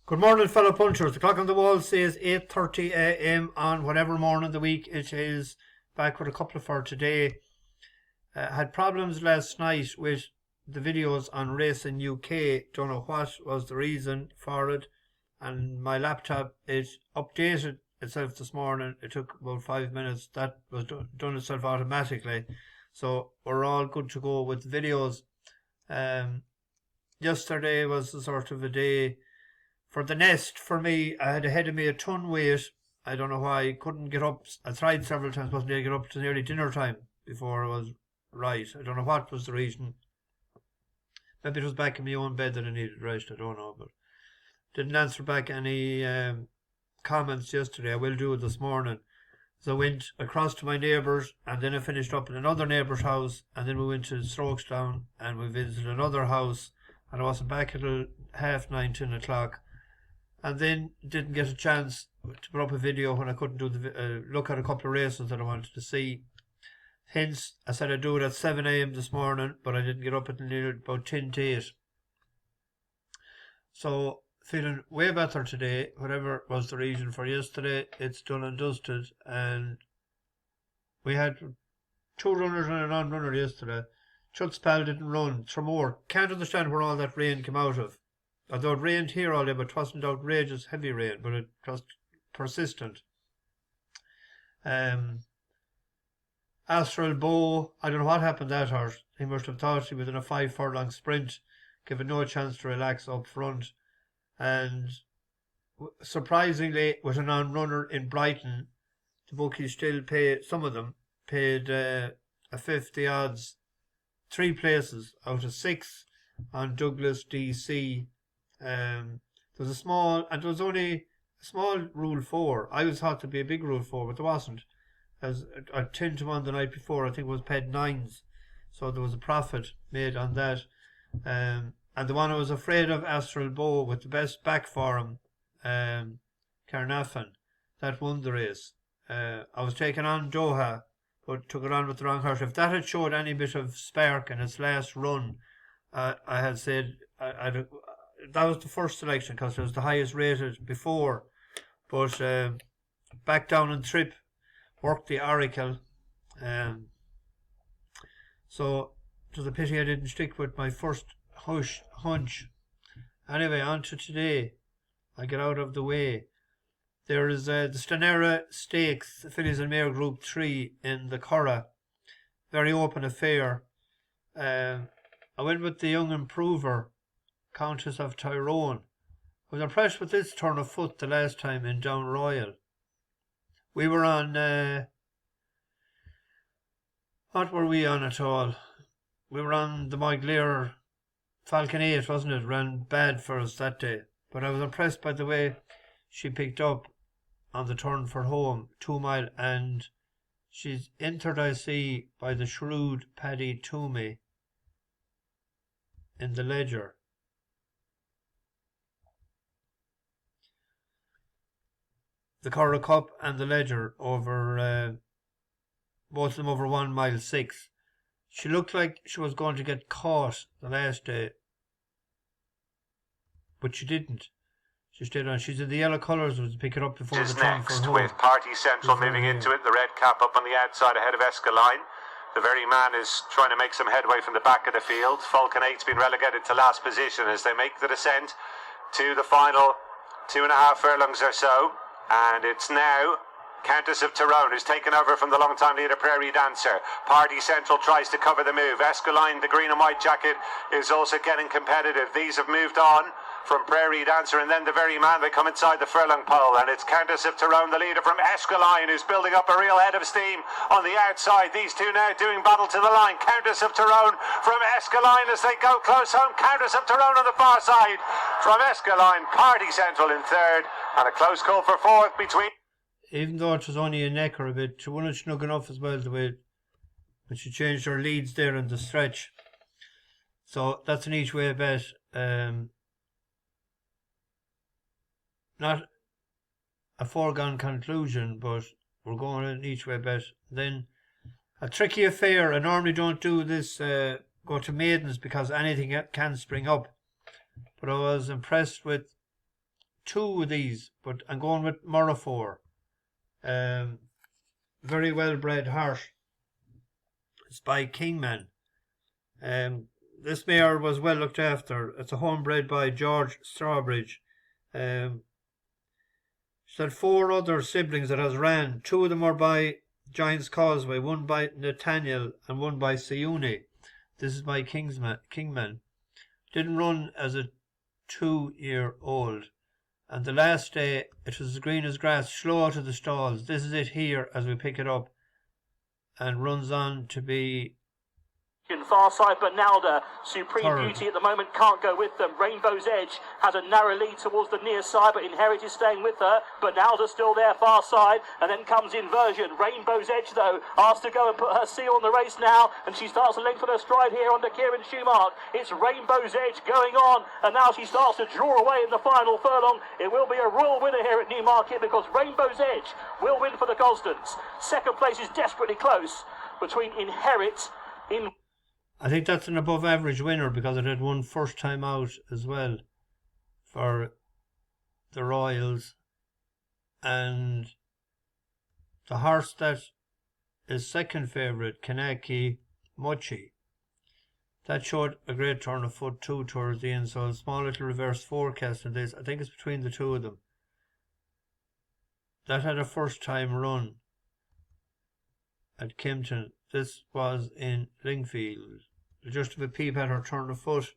Good morning, fellow punchers. The clock on the wall says 8:30 a.m. on whatever morning of the week it is. Back with a couple for today. Had problems last night with the videos on Racing UK. Don't know what was the reason for it. And my laptop, it updated itself this morning. It took about 5 minutes. That was done itself automatically. So we're all good to go with videos. Yesterday was a sort of a day for the nest for me. I had ahead of me a ton weight. I don't know why I couldn't get up. I tried several times, wasn't able to get up to nearly dinner time before I was right. I don't know what was the reason. Maybe it was back in my own bed that I needed rest. I don't know, but didn't answer back any comments yesterday. I will do it this morning. So I went across to my neighbours, and then I finished up in another neighbour's house, and then we went to Strokestown and we visited another house, and I wasn't back until 9:30, 10 o'clock. And then didn't get a chance to put up a video when I couldn't do the look at a couple of races that I wanted to see. Hence, I said I'd do it at 7 a.m. this morning, but I didn't get up until about 10 to 8. So, feeling way better today. Whatever was the reason for yesterday, it's done and dusted. And we had 2 runners and a non-runner yesterday. Chutspal didn't run. Tremor. Can't understand where all that rain came out of. Although it rained here all day, but it wasn't outrageous heavy rain, but it was persistent. Astral Bow, I don't know what happened to that horse. He must have thought he was in a 5 furlong sprint, given no chance to relax up front. And surprisingly, with a non-runner in Brighton, the bookies still pay, some of them paid a 50 odds, 3 places out of 6 on Douglas DC. There was a small, and there was only a small Rule 4. I was thought to be a big Rule 4, but there wasn't. As a 10 to 1 the night before, I think it was paid 9s. So there was a profit made on that. And the one I was afraid of, Astral Bow, with the best back for him, Carnarvon, that won the race. I was taking on Doha, but took it on with the wrong horse. If that had showed any bit of spark in its last run, I had said that was the first selection because it was the highest rated before. But back down and trip, worked the Oracle. So it was a pity I didn't stick with my first hunch. Anyway, on to today. I get out of the way. There is the Stanerra Stakes, the Fillies and Mare Group 3 in the Curragh. Very open affair. I went with the young improver, Countess of Tyrone. I was impressed with this turn of foot the last time in Down Royal. We were on, what were we on at all? We were on the Moiglear Falcon 8, wasn't it? Ran bad for us that day. But I was impressed by the way she picked up on the turn for home, 2 mile, and she's entered, I see, by the shrewd Paddy Toomey in the Ledger. The Curragh Cup and the Ledger over, both of them over 1 mile 6. She looked like she was going to get caught the last day, but she didn't. She stayed on. She's in the yellow colours, was to pick it up before the turn for home. With Party Central moving into it, the red cap up on the outside ahead of Escaline. The very man is trying to make some headway from the back of the field. Falcon 8's been relegated to last position as they make the descent to the final 2.5 furlongs or so. And it's now Countess of Tyrone who's taken over from the long-time leader Prairie Dancer. Party Central tries to cover the move. Escaline, the green and white jacket, is also getting competitive. These have moved on from Prairie Dancer, and then the very man, they come inside the furlong pole, and it's Countess of Tyrone, the leader from Escaline, who's building up a real head of steam on the outside. These two now doing battle to the line. Countess of Tyrone from Escaline as they go close home. Countess of Tyrone on the far side from Escaline. Party Central in third, and a close call for fourth between. Even though it was only a neck or a bit, she wasn't snug enough as well the way when she changed her leads there in the stretch. So that's an each way bet. Not a foregone conclusion, but we're going an each way bet. Then a tricky affair. I normally don't do this, go to maidens because anything can spring up. But I was impressed with two of these, but I'm going with Morrophore. Very well bred horse. It's by Kingman. This mare was well looked after. It's a homebred by George Strawbridge. She's had four other siblings that has ran. Two of them are by Giant's Causeway, one by Nathaniel and one by Siuni. This is by Kingman. Didn't run as a 2-year-old. And the last day, it was as green as grass, slow out of the stalls. This is it here as we pick it up. And runs on to be Far side, Bernalda, Supreme Third. Beauty at the moment can't go with them. Rainbow's Edge has a narrow lead towards the near side, but Inherit is staying with her. Bernalda still there, far side, and then comes Inversion. Rainbow's Edge, though, asked to go and put her seal on the race now, and she starts to lengthen her stride here under Kieran Schumacher. It's Rainbow's Edge going on, and now she starts to draw away in the final furlong. It will be a royal winner here at Newmarket because Rainbow's Edge will win for the Constants. Second place is desperately close between Inherit in... I think that's an above average winner because it had won first time out as well for the Royals. And the horse that is second favourite, Kinaki, Mochi, that showed a great turn of foot too towards the end. So a small little reverse forecast in this. I think it's between the two of them. That had a first time run at Kempton. This was in Lingfield. Just a bit peep at her turn of foot.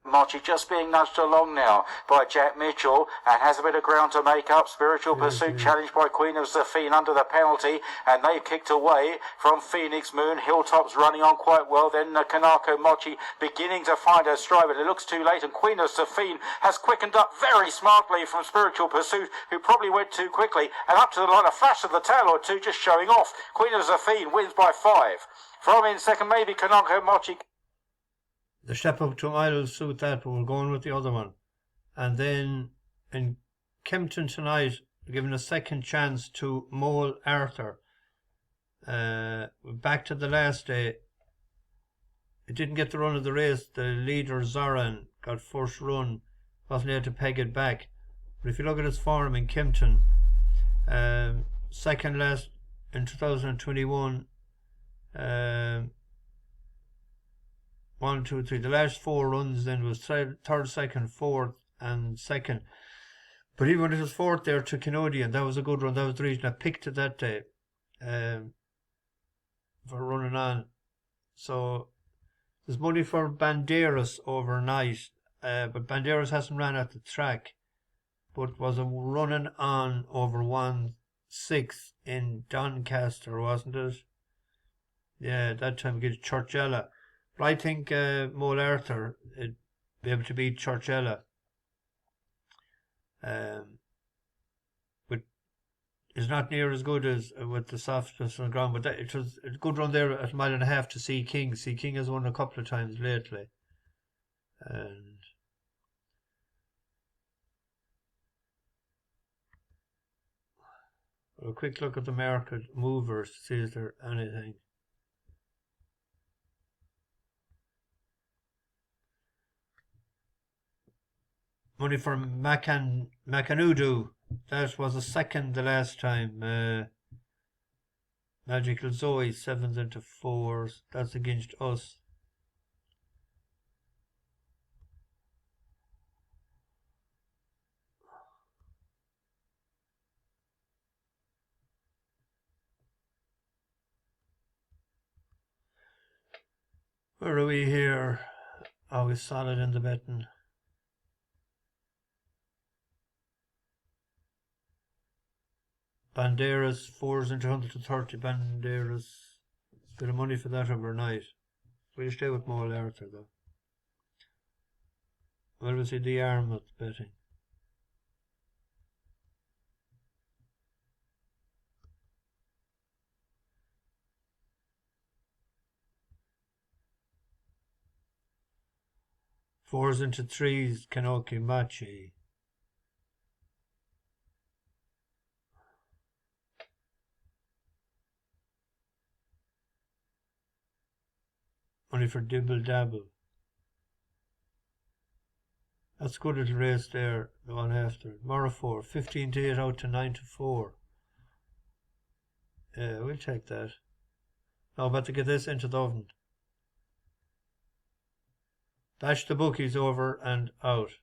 Mochi just being nudged along now by Jack Mitchell and has a bit of ground to make up. Spiritual Pursuit challenged by Queen of Zafine under the penalty, and they've kicked away from Phoenix Moon. Hilltop's running on quite well. Then Kanako Mochi beginning to find her stride, but it looks too late, and Queen of Zafine has quickened up very smartly from Spiritual Pursuit, who probably went too quickly, and up to the line, a flash of the tail or two just showing off. Queen of Zafine wins by 5. From in second, maybe Kanako Mochi. The step up to a mile will suit that, but we're going with the other one. And then in Kempton tonight, we're giving a second chance to Moel Arthur. Back to the last day. It didn't get the run of the race. The leader, Zoran, got first run. Wasn't able to peg it back. But if you look at his form in Kempton, second last in 2021, 1, 2, 3. The last 4 runs then was third, second, fourth, and second. But even when it was fourth there to Canadian, that was a good run. That was the reason I picked it that day for running on. So there's money for Banderas overnight, but Banderas hasn't ran at the track, but was a running on over 1/6 in Doncaster, wasn't it? Yeah, that time against Churchella. But I think Moel Arthur would be able to beat Churchella. But is not near as good as with the softness on the ground. But it was a good run there at 1.5 miles to Sea King. Sea King has won a couple of times lately. And a quick look at the market movers to see if there anything. Money for Macanudu. That was a second the last time. Magical Zoe, 7s into 4s. That's against us. Where are we here? Always solid in the betting. Banderas, 4s into 130 Banderas. Bit of money for that overnight. We'll stay with Moel Arthur though. Well, we'll see the Yarmouth betting. Fours into 3s, Kinaki, Mochi. Only for dibble dabble. That's a good little race there, the one after. Morrophore, 15 to 8 out to 9 to 4. Yeah, we'll take that. Now about to get this into the oven. Dash the bookies over and out.